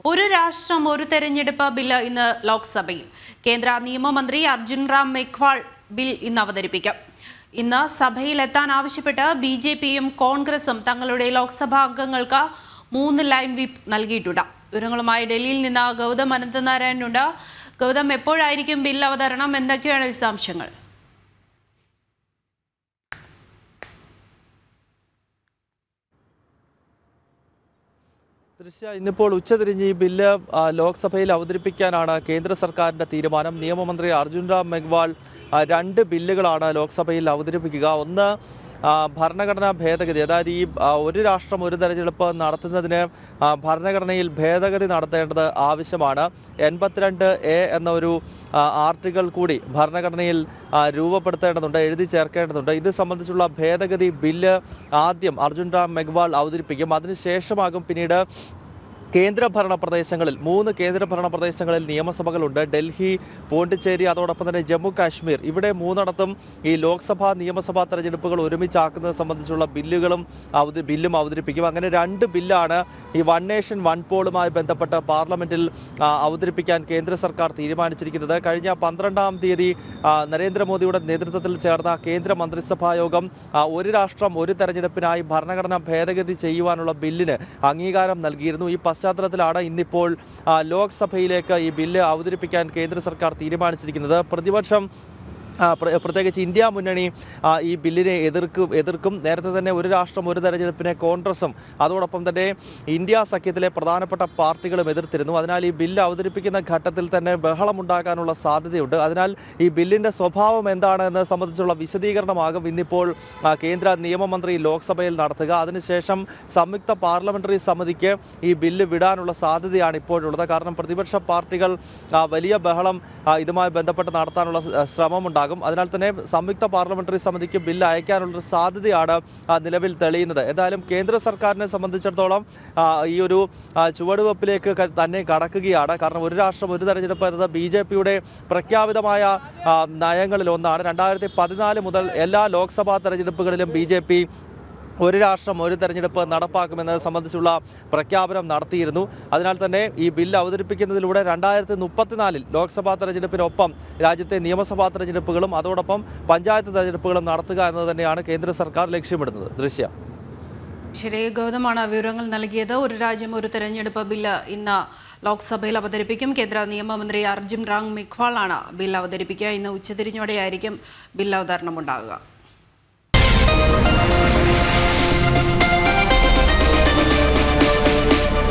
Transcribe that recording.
ഒരു രാഷ്ട്രം ഒരു തെരഞ്ഞെടുപ്പ് ബില്ല് ഇന്ന് ലോക്സഭയിൽ. കേന്ദ്ര നിയമമന്ത്രി അർജുൻ റാം മേഘ്വാൾ ബിൽ ഇന്ന് അവതരിപ്പിക്കും. ഇന്ന് സഭയിലെത്താൻ ആവശ്യപ്പെട്ട് BJPയും കോൺഗ്രസും തങ്ങളുടെ ലോക്സഭാ അംഗങ്ങൾക്ക് 3 ലൈൻ വിപ്പ് നൽകിയിട്ടുണ്ട്. വിവരങ്ങളുമായി ഡൽഹിയിൽ നിന്ന് ഗൗതം അനന്തനാരായണനുണ്ട്. ഗൗതം, എപ്പോഴായിരിക്കും ബിൽ അവതരണം? എന്തൊക്കെയാണ് വിശദാംശങ്ങൾ? ഇന്നിപ്പോൾ ഉച്ചതിരിഞ്ഞ് ഈ ബില്ല് ലോക്സഭയിൽ അവതരിപ്പിക്കാനാണ് കേന്ദ്ര സർക്കാരിന്റെ തീരുമാനം. നിയമമന്ത്രി അർജുൻ റാം മേഘ്വാൾ 2 ബില്ലുകളാണ് ലോക്സഭയിൽ അവതരിപ്പിക്കുക. ഒന്ന് ഭരണഘടനാ ഭേദഗതി, അതായത് ഈ ഒരു രാഷ്ട്രം ഒരു തെരഞ്ഞെടുപ്പ് നടത്തുന്നതിന് ഭരണഘടനയിൽ ഭേദഗതി നടത്തേണ്ടത് ആവശ്യമാണ്. 82A എന്ന ഒരു ആർട്ടിക്കിൾ കൂടി ഭരണഘടനയിൽ രൂപപ്പെടുത്തേണ്ടതുണ്ട്, എഴുതി ചേർക്കേണ്ടതുണ്ട്. ഇത് സംബന്ധിച്ചുള്ള ഭേദഗതി ബില്ല് ആദ്യം അർജുൻ റാം മേഘ്വാൾ അവതരിപ്പിക്കും. അതിനുശേഷമാകും പിന്നീട് കേന്ദ്രഭരണ പ്രദേശങ്ങളിൽ 3 കേന്ദ്രഭരണ പ്രദേശങ്ങളിൽ നിയമസഭകളുണ്ട്. ഡൽഹി, പോണ്ടിച്ചേരി, അതോടൊപ്പം തന്നെ ജമ്മു കാശ്മീർ. ഇവിടെ 3 ഈ ലോക്സഭാ നിയമസഭാ തെരഞ്ഞെടുപ്പുകൾ ഒരുമിച്ചാക്കുന്നത് സംബന്ധിച്ചുള്ള ബില്ലും അവതരിപ്പിക്കും. അങ്ങനെ 2 ബില്ലാണ് ഈ വൺ നേഷൻ വൺ പോളുമായി ബന്ധപ്പെട്ട് പാർലമെന്റിൽ അവതരിപ്പിക്കാൻ കേന്ദ്ര സർക്കാർ തീരുമാനിച്ചിരിക്കുന്നത്. കഴിഞ്ഞ 12-ാം തീയതി നരേന്ദ്രമോദിയുടെ നേതൃത്വത്തിൽ ചേർന്ന കേന്ദ്ര മന്ത്രിസഭാ യോഗം ഒരു രാഷ്ട്രം ഒരു തെരഞ്ഞെടുപ്പിനായി ഭരണഘടന ഭേദഗതി ചെയ്യുവാനുള്ള ബില്ലിന് അംഗീകാരം നൽകിയിരുന്നു. ഈ പശ്ചാത്തലത്തിലാണ് ഇന്നിപ്പോൾ ലോക്സഭയിലേക്ക് ഈ ബില്ല് അവതരിപ്പിക്കാൻ കേന്ദ്ര സർക്കാർ തീരുമാനിച്ചിരിക്കുന്നത്. പ്രതിപക്ഷം, പ്രത്യേകിച്ച് ഇന്ത്യ മുന്നണി ഈ ബില്ലിനെ എതിർക്കും. നേരത്തെ തന്നെ ഒരു രാഷ്ട്രം ഒരു തെരഞ്ഞെടുപ്പിനെ കോൺഗ്രസും അതോടൊപ്പം തന്നെ ഇന്ത്യ സഖ്യത്തിലെ പ്രധാനപ്പെട്ട പാർട്ടികളും എതിർത്തിരുന്നു. അതിനാൽ ഈ ബില്ല് അവതരിപ്പിക്കുന്ന ഘട്ടത്തിൽ തന്നെ ബഹളമുണ്ടാകാനുള്ള സാധ്യതയുണ്ട്. അതിനാൽ ഈ ബില്ലിൻ്റെ സ്വഭാവം എന്താണ് എന്നത് സംബന്ധിച്ചുള്ള വിശദീകരണമാകും ഇന്നിപ്പോൾ കേന്ദ്ര നിയമമന്ത്രി ലോക്സഭയിൽ നടത്തുക. അതിനുശേഷം സംയുക്ത പാർലമെന്ററി സമിതിക്ക് ഈ ബില്ല് വിടാനുള്ള സാധ്യതയാണ് ഇപ്പോഴുള്ളത്. കാരണം പ്രതിപക്ഷ പാർട്ടികൾ വലിയ ബഹളം ഇതുമായി ബന്ധപ്പെട്ട് നടത്താനുള്ള ശ്രമമുണ്ടാകും. അതിനാൽ തന്നെ സംയുക്ത പാർലമെന്ററി സമിതിക്ക് ബില്ല് അയക്കാനുള്ളൊരു സാധ്യതയാണ് നിലവിൽ തെളിയുന്നത്. എന്തായാലും കേന്ദ്ര സർക്കാരിനെ സംബന്ധിച്ചിടത്തോളം ഈ ഒരു ചുവടുവെപ്പിലേക്ക് തന്നെ കടക്കുകയാണ്. കാരണം ഒരു രാഷ്ട്രം ഒരു തെരഞ്ഞെടുപ്പ് എന്നത് BJPയുടെ പ്രഖ്യാപിതമായ നയങ്ങളിൽ ഒന്നാണ്. 2014 മുതൽ എല്ലാ ലോക്സഭാ തെരഞ്ഞെടുപ്പുകളിലും BJP ഒരു രാഷ്ട്രം ഒരു തെരഞ്ഞെടുപ്പ് നടപ്പാക്കുമെന്നത് സംബന്ധിച്ചുള്ള പ്രഖ്യാപനം നടത്തിയിരുന്നു. അതിനാൽ തന്നെ ഈ ബില്ല് അവതരിപ്പിക്കുന്നതിലൂടെ 2034 ലോക്സഭാ തെരഞ്ഞെടുപ്പിനൊപ്പം രാജ്യത്തെ നിയമസഭാ തെരഞ്ഞെടുപ്പുകളും അതോടൊപ്പം പഞ്ചായത്ത് തെരഞ്ഞെടുപ്പുകളും നടത്തുക എന്നത് തന്നെയാണ് കേന്ദ്ര സർക്കാർ ലക്ഷ്യമിടുന്നത്. ശരി, ഗൗതമാണ് വിവരങ്ങൾ നൽകിയത്. ഒരു രാജ്യം ഒരു തെരഞ്ഞെടുപ്പ് ബില്ല് ഇന്ന് ലോക്സഭയിൽ അവതരിപ്പിക്കും. കേന്ദ്ര നിയമമന്ത്രി അർജുൻ റാം മേഘ്വാളാണ് ബിൽ അവതരിപ്പിക്കുക. ഇന്ന് ഉച്ചതിരിഞ്ഞോടെയായിരിക്കും ബിൽ അവതരണം ഉണ്ടാകുക.